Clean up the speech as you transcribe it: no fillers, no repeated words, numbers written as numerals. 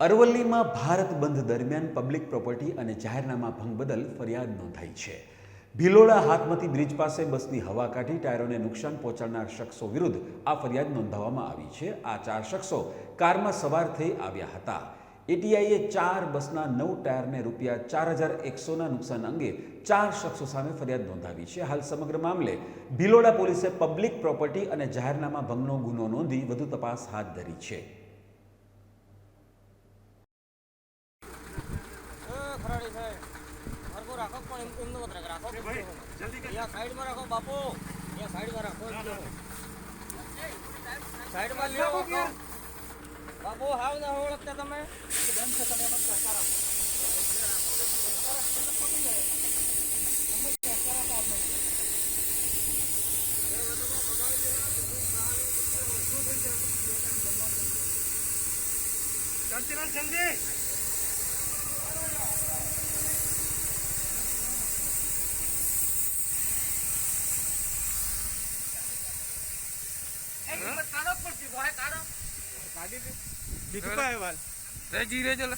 અરવલ્લીમાં ભારત બંધ દરમિયાન public property અને જાહેરનામા ભંગ બદલ ફરિયાદ નોંધાઈ છે। ભિલોડા હાથમતી બ્રિજ પાસે બસની હવા કાઢી ટાયરોને નુકસાન પહોંચાડનાર શખ્સો વિરુદ્ધ આ ફરિયાદ નોંધાવવામાં આવી છે। આ 4 શખ્સો કારમાં સવાર થઈ આવ્યા હતા। એટીઆઈએ 4 બસના 9 ટાયરને રૂપિયા 4100ના નુકસાન અંગે 4 શખ્સો સામે ફરિયાદ નોંધાવી છે। હાલ સમગ્ર મામલે ભિલોડા પોલીસે પબ્લિક પ્રોપર્ટી અને જાહેરનામા ભંગનો ગુનો નોંધી વધુ તપાસ હાથ ધરી છે। साइड में रखो बापू, ये साइड में रखो, साइड में लियो बापू। हाव ना हो लगता तमे बंद से तमे मत करा जल्दी गाड़ी भी है वाल रे जीरे चला।